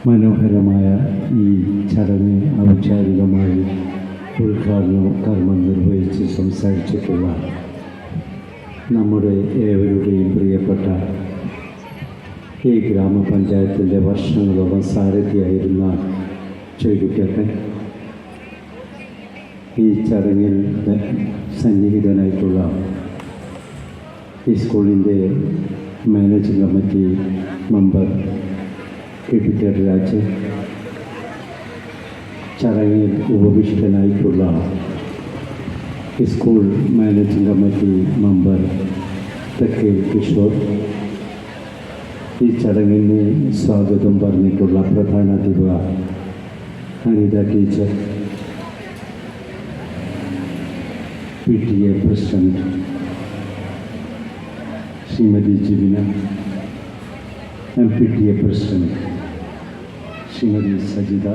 മനോഹരമായ ഈ ചടങ്ങ് ഔപചാരികമായി കർമ്മം നിർവഹിച്ച് സംസാരിച്ചിട്ടുള്ള നമ്മുടെ ഏവരുടെയും പ്രിയപ്പെട്ട ഈ ഗ്രാമപഞ്ചായത്തിൻ്റെ വർഷങ്ങളോളം സാരഥിയായിരുന്ന ചോയ്കുട്ടിയപ്പൻ, ഈ ചടങ്ങിൽ സന്നിഹിതനായിട്ടുള്ള ഈ സ്കൂളിൻ്റെ managing committee member K P. Raj, ചടങ്ങിൽ ഉപവിഷ്ടനായിട്ടുള്ള സ്കൂൾ മാനേജിംഗ് കമ്മിറ്റി മെമ്പർ തെക്കേ കിഷോർ, ഈ ചടങ്ങിന് സ്വാഗതം പറഞ്ഞിട്ടുള്ള പ്രധാനാധ്യാപിക Anitha teacher, PTA president Shrimati Jibina, MPTA president Shrimati Sajitha,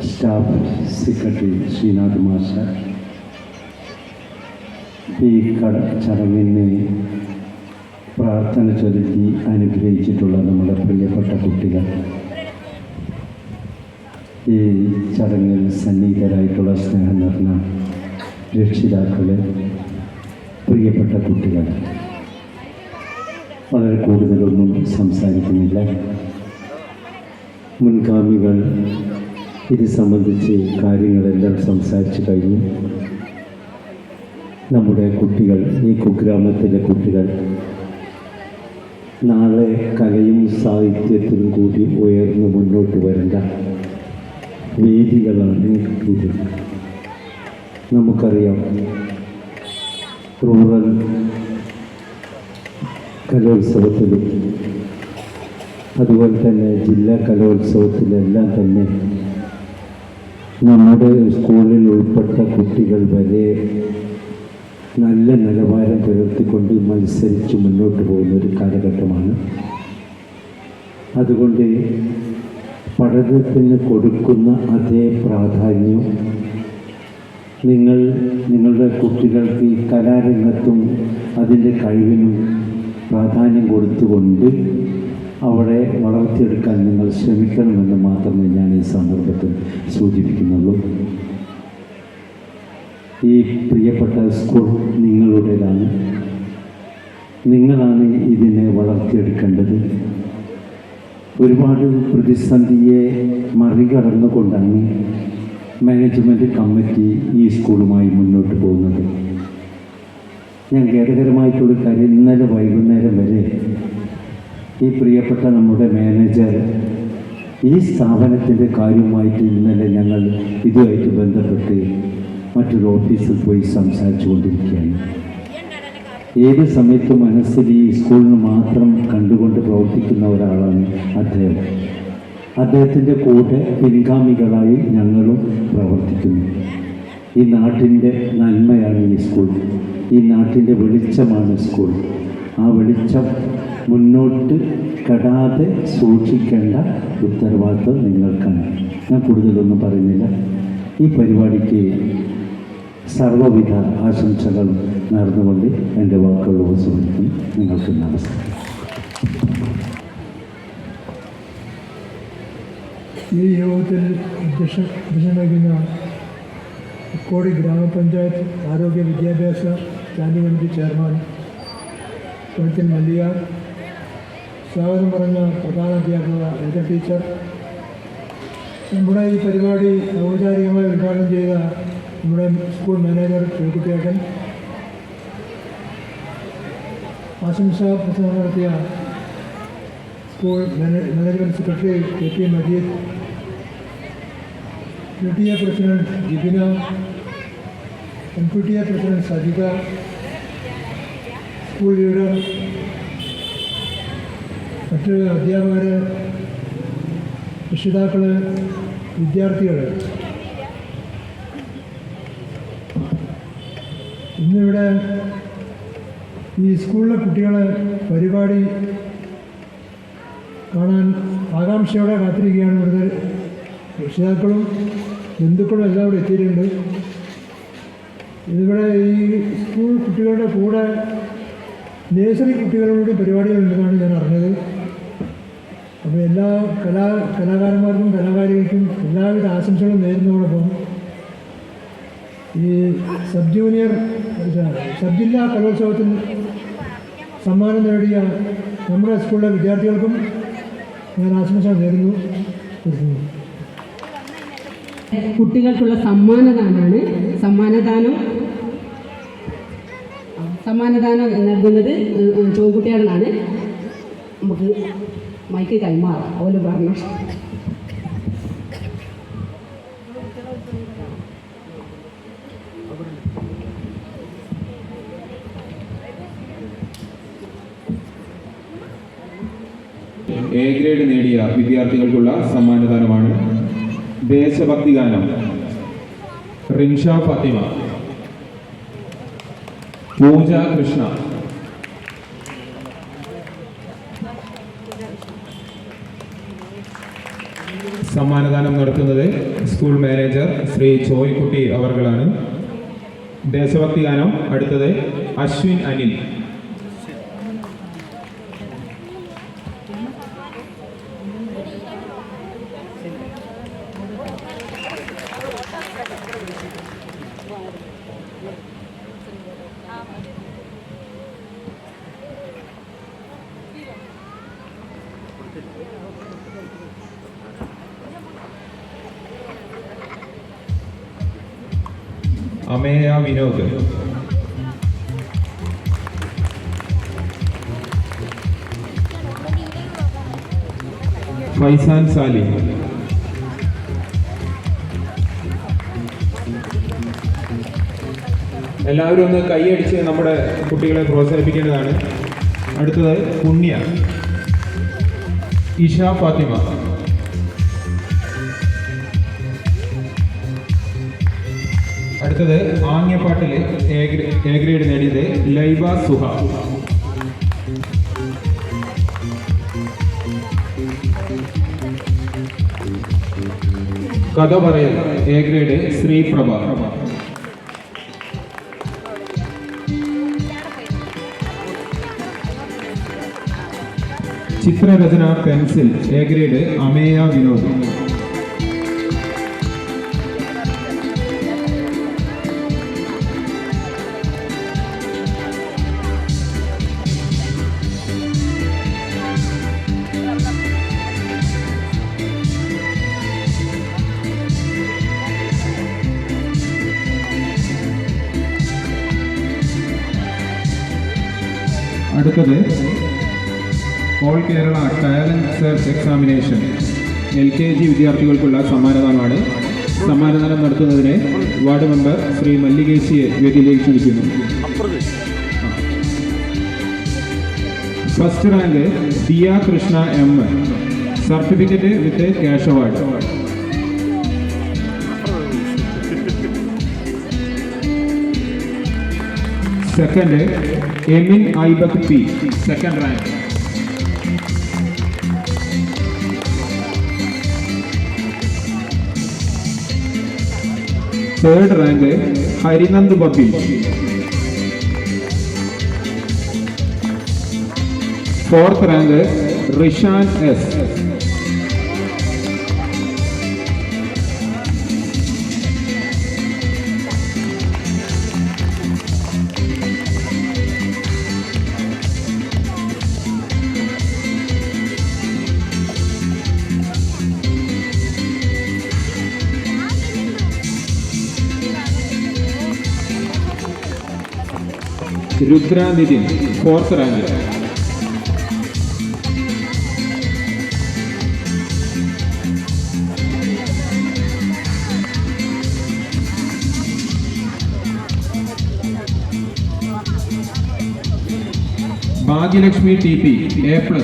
staff secretary Sreenath master, ഈ ചടങ്ങിന് പ്രാർത്ഥന ചൊല്ലി അനുഗ്രഹിച്ചിട്ടുള്ള നമ്മുടെ പ്രിയപ്പെട്ട കുട്ടികൾ, ഈ ചടങ്ങിൽ സന്നിഹിതരായിട്ടുള്ള സ്നേഹം നിറഞ്ഞ രക്ഷിതാക്കളെ, പ്രിയപ്പെട്ട കുട്ടികൾ, വളരെ കൂടുതലൊന്നും സംസാരിക്കുന്നില്ല. മുൻഗാമികൾ ഇത് സംബന്ധിച്ച് കാര്യങ്ങളെല്ലാം സംസാരിച്ചു കഴിഞ്ഞു. നമ്മുടെ കുട്ടികൾ, ഈ കുഗ്രാമത്തിലെ കുട്ടികൾ നാളെ കലയും സാഹിത്യത്തിലും കൂടി ഉയർന്നു മുന്നോട്ട് വരേണ്ട വേദികളാണ് ഇത്. നമുക്കറിയാം, റൂറൽ കലോത്സവത്തിലും അതുപോലെ തന്നെ ജില്ലാ കലോത്സവത്തിലെല്ലാം തന്നെ നമ്മുടെ സ്കൂളിൽ ഉൾപ്പെട്ട കുട്ടികൾ വരെ നല്ല നിലവാരം പുലർത്തിക്കൊണ്ട് മത്സരിച്ച് മുന്നോട്ട് പോകുന്ന ഒരു കാലഘട്ടമാണ്. അതുകൊണ്ട് പഠനത്തിന് കൊടുക്കുന്ന അതേ പ്രാധാന്യം നിങ്ങളുടെ കുട്ടികൾക്ക് ഈ കലാരംഗത്തും അതിൻ്റെ കഴിവിനും പ്രാധാന്യം കൊടുത്തുകൊണ്ട് അവിടെ വളർത്തിയെടുക്കാൻ നിങ്ങൾ ശ്രമിക്കണമെന്ന് മാത്രമേ ഞാൻ ഈ സന്ദർഭത്തിൽ സൂചിപ്പിക്കുന്നുള്ളൂ. ഈ പ്രിയപ്പെട്ട സ്കൂൾ നിങ്ങളുടേതാണ്. നിങ്ങളാണ് ഇതിനെ വളർത്തിയെടുക്കേണ്ടത്. ഒരുപാട് പ്രതിസന്ധിയെ മറികടന്നുകൊണ്ടാണ് മാനേജ്മെൻറ്റ് കമ്മിറ്റി ഈ സ്കൂളുമായി മുന്നോട്ട് പോകുന്നത്. ഞാൻ ഖേദകരമായിട്ടുള്ള കാര്യം, ഇന്നലെ വൈകുന്നേരം വരെ ഈ പ്രിയപ്പെട്ട നമ്മുടെ മാനേജർ ഈ സ്ഥാപനത്തിൻ്റെ കാര്യമായിട്ട് ഇന്നലെ ഞങ്ങൾ ഇതുമായിട്ട് ബന്ധപ്പെട്ട് മറ്റൊരു ഓഫീസിൽ പോയി സംസാരിച്ചു കൊണ്ടിരിക്കുകയാണ്. ഏത് സമയത്തും മനസ്സിൽ ഈ സ്കൂളിന് മാത്രം കണ്ടുകൊണ്ട് പ്രവർത്തിക്കുന്ന ഒരാളാണ് അദ്ദേഹം. അദ്ദേഹത്തിൻ്റെ കൂടെ പിൻഗാമികളായി ഞങ്ങളും പ്രവർത്തിക്കുന്നു. ഈ നാട്ടിൻ്റെ നന്മയാണ് ഈ സ്കൂൾ, ഈ നാട്ടിൻ്റെ വെളിച്ചമാണ് സ്കൂൾ. ആ വെളിച്ചം മുന്നോട്ട് കെടാതെ സൂക്ഷിക്കേണ്ട ഉത്തരവാദിത്വം നിങ്ങൾക്കാണ്. ഞാൻ കൂടുതലൊന്നും പറയുന്നില്ല. ഈ പരിപാടിക്ക് സർവ്വവിധ ആശംസകൾ നേർന്നുകൊണ്ട് എൻ്റെ വാക്കുകൾ ഉപസംഹരിക്കുന്നു. നിങ്ങൾക്ക് നമസ്കാരം. ഈ യോഗത്തിൽ അധ്യക്ഷനാകുന്ന കോടി ഗ്രാമപഞ്ചായത്ത് ആരോഗ്യ വിദ്യാഭ്യാസ സ്റ്റാൻഡിംഗ് കമ്മിറ്റി ചെയർമാൻ സുനിൽ മല്ലിക, സ്വാഗതം പറഞ്ഞ പ്രധാനാധ്യാപിക അനിത ടീച്ചർ, നമ്മുടെ ഈ പരിപാടി ഔപചാരികമായി ഉദ്ഘാടനം ചെയ്ത നമ്മുടെ സ്കൂൾ മാനേജർ ചോയ്കുട്ടിയേട്ടൻ, ആശംസാ പ്രസംഗം നടത്തിയ school management secretary K.P. Majeed, PTA president Jibina, MPTA president Sajitha, school leader, മറ്റ് അധ്യാപകർ, രക്ഷിതാക്കൾ, വിദ്യാർത്ഥികൾ, ഇന്നിവിടെ ഈ സ്കൂളിലെ കുട്ടികളെ പരിപാടി കാണാൻ ആകാംക്ഷയോടെ കാത്തിരിക്കുകയാണ്. ഇവിടുത്തെ രക്ഷിതാക്കളും ബന്ധുക്കളും എല്ലാം ഇവിടെ എത്തിയിട്ടുണ്ട്. ഇതിവിടെ ഈ സ്കൂൾ കുട്ടികളുടെ കൂടെ നേഴ്സറി കുട്ടികളോട് പരിപാടികളുണ്ടെന്നാണ് ഞാൻ അറിഞ്ഞത്. അപ്പോൾ എല്ലാ കലാകാരന്മാർക്കും കലാകാരികൾക്കും എല്ലാവിധ ആശംസകളും നേരുന്നതോടൊപ്പം ഈ സബ് ജില്ലാ കലോത്സവത്തിൽ സമ്മാനം നേടിയ നമ്മുടെ സ്കൂളിലെ വിദ്യാർത്ഥികൾക്കും ഞാൻ ആശംസ നേരുന്നു. കുട്ടികൾക്കുള്ള സമ്മാനദാനം നൽകുന്നത് ചോദ്യകുട്ടികളാണ്. നമുക്ക് മൈക്ക് കൈമാറാം. ഓല് പറഞ്ഞു. എ ഗ്രേഡ് നേടിയ വിദ്യാർത്ഥികൾക്കുള്ള സമ്മാനദാനമാണ്. ദേശഭക്തി ഗാനം റിൻഷ ഫാത്തിമ, പൂജ കൃഷ്ണ. സമ്മാനദാനം നടത്തുന്നത് സ്കൂൾ മാനേജർ ശ്രീ ചോയ്ക്കുട്ടി അവർകളാണ്. ദേശഭക്തി ഗാനം അടുത്തത് അശ്വിൻ അനിൽ. അമേയ വിനോദ്, ഫൈസാൻ സാലിം, എല്ലാവരും ഒന്ന് കൈയടിച്ച് നമ്മുടെ കുട്ടികളെ പ്രോത്സാഹിപ്പിക്കേണ്ടതാണ്. അടുത്തത് പുണ്യ, ഇഷ ഫാത്തിമ, അടുത്തത് ആംഗ്യപ്പാട്ടിൽ എ ഗ്രേഡ് നേടിയത് ലൈബ സുഹ. കഥ പറയൽ എ ഗ്രേഡ് ശ്രീപ്രഭ. ചിത്രരചന pencil A grade Ameya Vinod. അടുത്തത് all Kerala talent search examination LKG വിദ്യാർത്ഥികൾക്കുള്ള സമ്മാനദാനമാണ്. സമ്മാനദാനം നടത്തുന്നതിന് വാർഡ് മെമ്പർ ശ്രീ മല്ലികേശിയെ വേദിയിലേക്ക് ക്ഷണിക്കുന്നു. First rank Diya Krishna M, certificate with cash award. Second Emin Aibak P, second rank. Third rank Harinand Babi. Fourth rank Rishan S. Rudra Nithin, fourth rank. Bhagyalakshmi TP A+.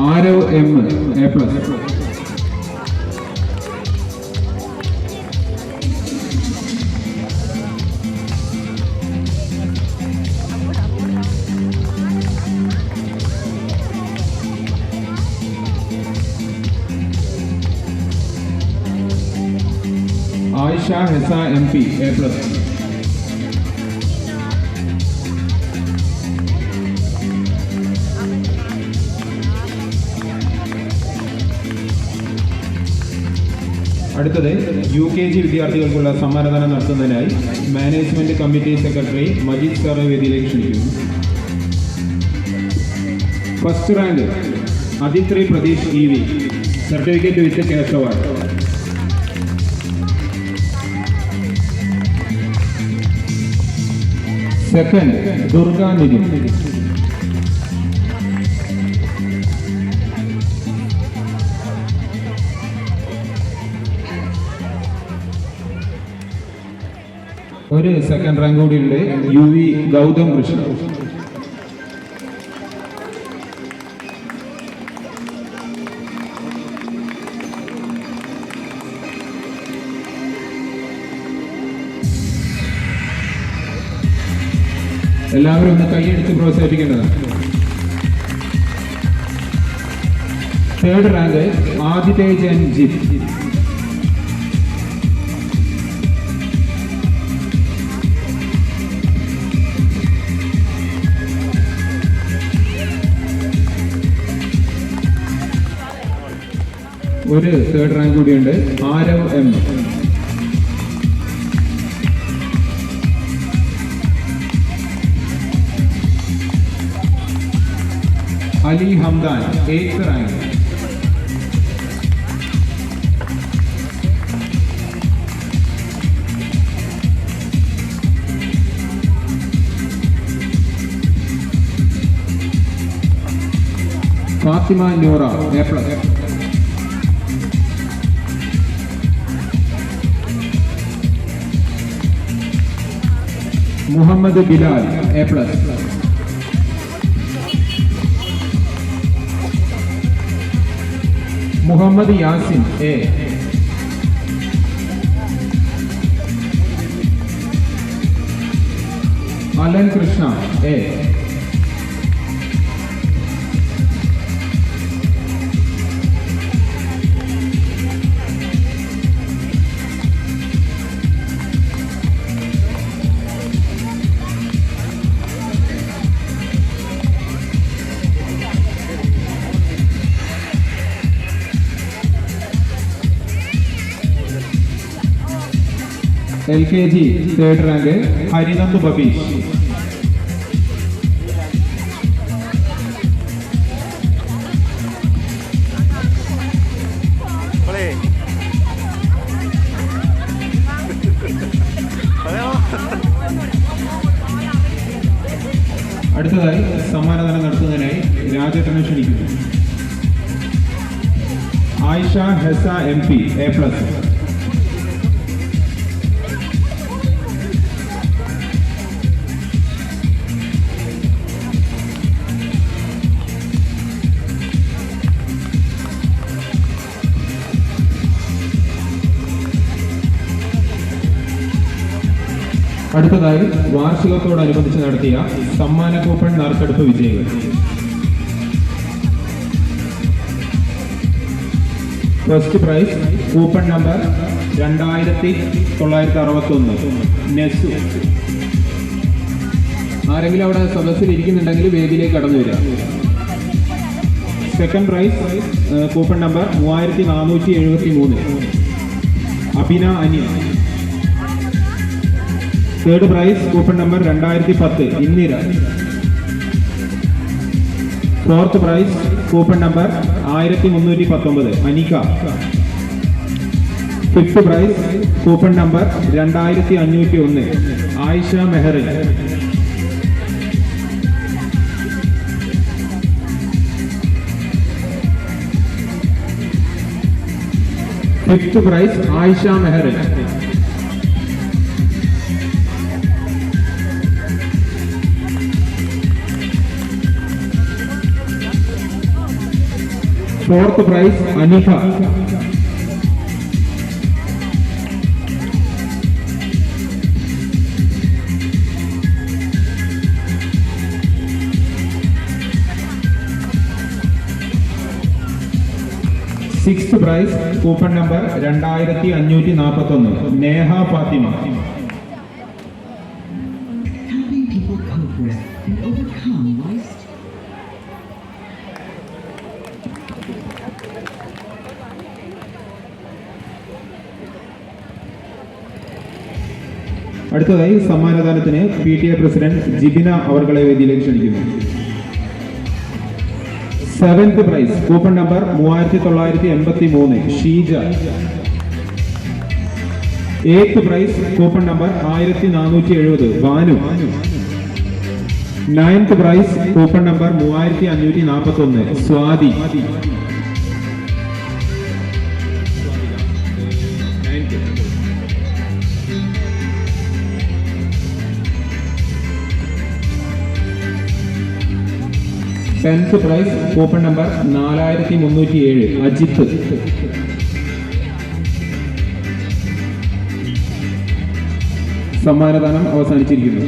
Aarav M A+. Ayisha Hesa MP A+. അടുത്തത് UKG വിദ്യാർത്ഥികൾക്കുള്ള സമ്മാനദാനം നടത്തുന്നതിനായി management committee secretary Majeed സാറെ വേദിയിലേക്ക് ക്ഷണിക്കുന്നു. First rank Athithri Pratheesh EV, certificate with cash award. Second Durga Nithin. ഒരു second rank കൂടിയുണ്ട് UV Gautham Krishna. എല്ലാവരും ഒന്ന് കൈയടിച്ച് പ്രോത്സാഹിപ്പിക്കേണ്ടതാണ്. Third rank Adithej and Jith. ഒരു തേർഡ് റാങ്ക് കൂടിയുണ്ട് Aarav M. Ali Hamdan 8th rank. Fathima Noora A+. Muhammad Bilal A+. Muhammad Yasin A. Alan Krishna A. LKG third rank Harinand Babeesh. അടുത്തതായി സമ്മാനദാനം നടത്തുന്നതിനായി രാജേട്ടനെ ക്ഷണിക്കുന്നു. Ayisha Hesa MP A+. അടുത്തതായി വാർഷികത്തോടനുബന്ധിച്ച് നടത്തിയ സമ്മാന കൂപ്പൺ നറുക്കെടുപ്പ് വിജയികൾ. First prize coupon number 2961 Nesu. ആരെങ്കിലും അവിടെ സദസ്സിൽ ഇരിക്കുന്നുണ്ടെങ്കിൽ വേദിയിലേക്ക് കടന്നു വരിക. Second prize coupon number 3473 Abhina Anil. Third prize coupon number 2010 Indira. Fourth prize coupon number 1319 Anika. Fifth prize coupon number 2501 Ayisha Meharin. Fifth prize Ayisha Meharin. Fourth prize Anifa. Sixth prize coupon number 2541 Neha Fathima. Helping people cope with and overcome life's അടുത്തതായി സമ്മാനദാനത്തിന് PTA president Jibina അവർകളെ വേദിയിലേക്ക് ക്ഷണിക്കുന്നു. Seventh prize coupon number 3983 Sheeja. Eighth prize coupon number 1470 Bhanu. Ninth prize coupon number 3541 Swathi. Tenth prize coupon number 4307 Ajith. സമ്മാനദാനം അവസാനിച്ചിരിക്കുന്നു.